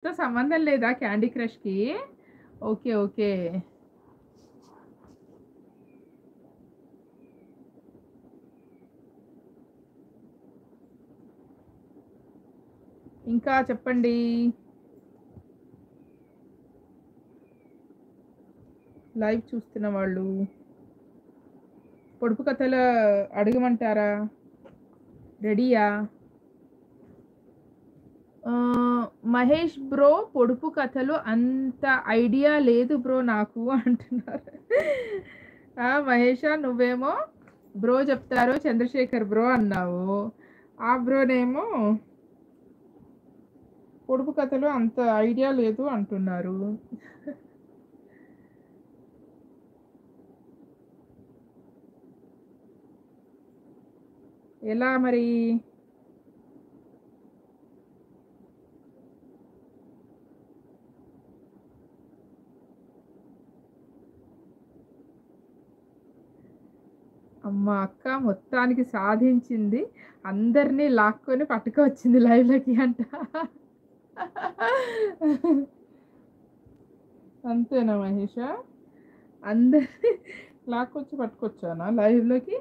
తో సంబంధం లేదా క్యాండీ క్రష్‌కి? ఓకే. ఓకే. ఇంకా చెప్పండి. లైవ్ చూస్తున్న వాళ్ళు పొడుపు కథలు అడగమంటారా? రెడీయా? మహేష్ బ్రో పొడుపు కథలు అంత ఐడియా లేదు బ్రో నాకు అంటున్నారు. మహేషా నువ్వేమో బ్రో చెప్తారు చంద్రశేఖర్ బ్రో అన్నావు. ఆ బ్రోనేమో పొడుపు కథలు అంత ఐడియా లేదు అంటున్నారు. ఎలా మరి? అమ్మ అక్క మొత్తానికి సాధించింది. అందరిని లాక్కొని పట్టుకొచ్చింది లైవ్‌లోకి అంట. అంతేనా మహేషా? అందరిని లాక్కొచ్చి పట్టుకొచ్చానా లైవ్‌లోకి?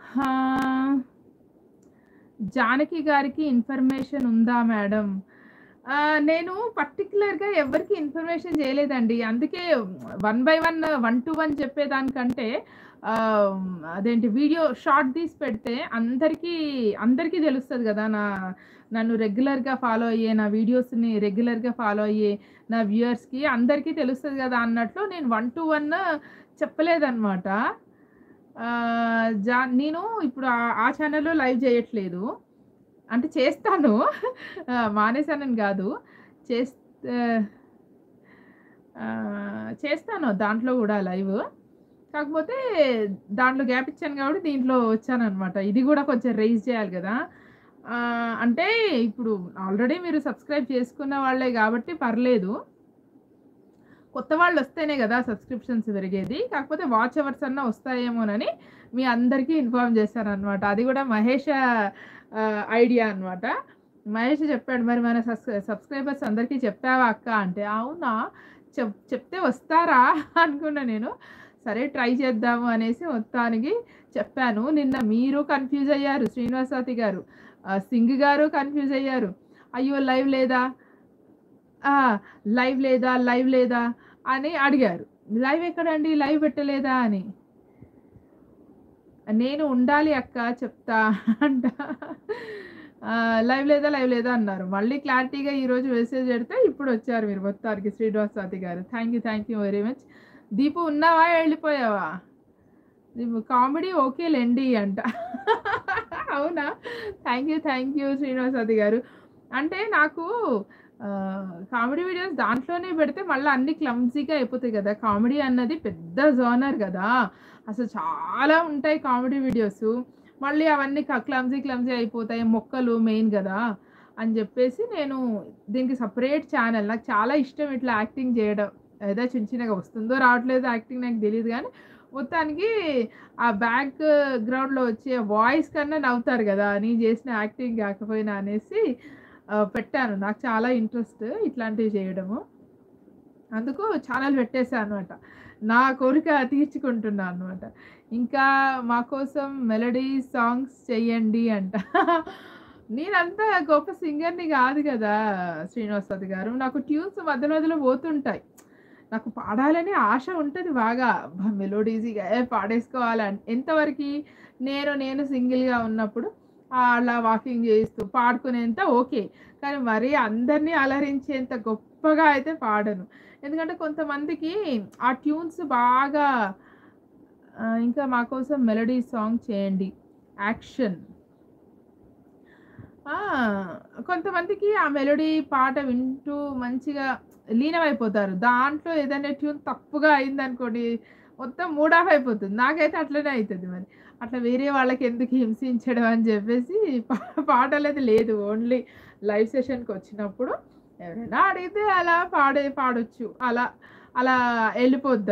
హా! జానకి గారికి ఇన్ఫర్మేషన్ ఉందా మేడం? నేను పర్టిక్యులర్‌గా ఎవరికీ ఇన్ఫర్మేషన్ జేయలేదండి. అందుకే one by one, one to one చెప్పేదానికంటే ఆహ్, అదేంటి వీడియో షార్ట్ తీసి పెడితే అందరికీ తెలుస్తది గదా! నన్ను రెగ్యులర్‌గా ఫాలో అయ్యే, నా వీడియోస్‌ని రెగ్యులర్‌గా ఫాలో అయ్యే నా వ్యూయర్స్‌కి అందరికీ తెలుస్తది గదా! అన్నట్లు నేను వన్ టు వన్ చెప్పలేదనమాట. నేను ఇప్పుడు ఆ ఛానెల్‌లో లైవ్ జేయట్లేదు. అంటే చేస్తాను. మానేసానని గాదు. చేస్ ఆహ్, చేస్తాను దాంట్లో గూడా లైవ్. కాకపోతే దాంట్లో గ్యాప్ ఇచ్చాను గాబట్టి దీంట్లో వచ్చాననమాట. ఇది గూడా కొంచెం రైజ్ చేయాలి గదా! అంటే ఇప్పుడు ఆల్రెడీ మీరు సబ్స్క్రైబ్ చేసుకున్న వాళ్ళే గాబట్టి పర్లేదు. కొత్త వాళ్ళొస్తేనే గదా సబ్స్క్రిప్షన్స్ పెరిగేది. కాకపోతే వాచ్ అవర్స్ అన్నా వస్తాయేమోనని మీ అందరికీ ఇన్ఫార్మ్ చేశాననమాట. అది గూడా మహేష ఐడియా అనమాట. మహేష్ చెప్పాడు, "మరి మన సబ్స్క్రైబర్స్ అందరికీ చెప్పావా అక్క" అంటే, "అవునా! చెప్తే వస్తారా?" అనుకున్నా నేను. సరే ట్రై చేద్దాము అనేసి మొత్తానికి చెప్పాను. నిన్న మీరు కన్‌ఫ్యూజ్ అయ్యారు శ్రీనివాసవతి గారు. సింగ్ గారు కన్‌ఫ్యూజ్ అయ్యారు. అయ్యో! లైవ్ లేదా? ఆ! లైవ్ లేదా అని అడిగారు. లైవ్ ఎక్కడండి? లైవ్ పెట్టలేదా అని. నేను ఉండాలి అక్క చెప్తా అంట. లైవ్ లేదా అన్నారు. మళ్ళీ క్లారిటీగా ఈరోజు మెసేజ్ పెడితే ఇప్పుడొచ్చారు మీరు మొత్తానికి శ్రీనివాస్ గారు. Thank you very much. Deepu ఉన్నావా? ఎళ్ళిపోయావా? దీపు కామెడీ ఓకేలెండి అంట. అవునా? థాంక్ యూ శ్రీనివాస్ గారు. అంటే నాకు కామెడీ వీడియోస్ దాంట్లోనే పెడితే మళ్ళా అన్నీ క్లమ్జీగా అయిపోతాయి గదా! కామెడీ అన్నది పెద్ద జోనర్ గదా! అసలు చాలా ఉంటాయి కామెడీ వీడియోసు. మళ్ళీ అవన్నీ క్లమ్జీ అయిపోతాయి. మొక్కలు మెయిన్ గదా! అని జెప్పేసి నేను దీనికి సెపరేట్ ఛానెల్ నాకు చాలా ఇష్టం ఇట్లా యాక్టింగ్ జేయడం. ఏదో చిన్నగా వస్తుందో రావట్లేదో యాక్టింగ్ నాకు తెలీదు గానీ, మొత్తానికి ఆ గ్రౌండ్‌లో వచ్చే వాయిస్ కన్నా నవ్వుతారు గదా! నేను జేసిన యాక్టింగ్ గాకపోయినా అనేసి పెట్టాను. నాకు చాలా ఇంట్రెస్ట్ ఇట్లాంటివి చేయడము. అందుకు ఛానెల్ పెట్టేసా అనమాట. నా కోరిక తీర్చుకుంటున్నా అనమాట. ఇంకా మా కోసం మెలోడీ సాంగ్స్ చెయ్యండి అంట. నేనంత గొప్ప సింగర్‌ని గాదు గదా! శ్రీనివాసవతి గారు. నాకు ట్యూన్స్ మధ్య మధ్యలో పోతుంటాయి. నాకు పాడాలని ఆశ ఉంటది బాగా. అబ్బా! మెలోడీస్‌గా పాడేసుకోవాలని. ఎంతవరకి నేను సింగిల్‌గా ఉన్నప్పుడు అలా వాకింగ్ చేస్తూ పాడుకునేంత ఓకే. కానీ మరీ అందరిని అలరించేంత గొప్పగా అయితే పాడను. ఎందుకంటే కొంతమందికి ఆ ట్యూన్స్ బాగా ఇంకా మా కోసం మెలోడీ సాంగ్ చేయండి. యాక్షన్. ఆ! కొంతమందికి ఆ మెలోడీ పాట వింటూ మంచిగా లీనమైపోతారు. దాంట్లో ఏదైనా ట్యూన్ తప్పుగా అయిందనుకోండి, మొత్తం మూడ్ ఆఫ్ అయిపోతుంది. నాకైతే అట్లనే అయితది మరి. అట్లా వేరే వాళ్ళకెందుకు హింసించడం అని జెప్పేసి పాటలది లేదు. ఓన్లీ లైవ్ సెషన్‌కొచ్చినప్పుడు ఎవరైనా అడిగితే అలా పాడొచ్చు. అలా ఎళ్ళిపోద్ది.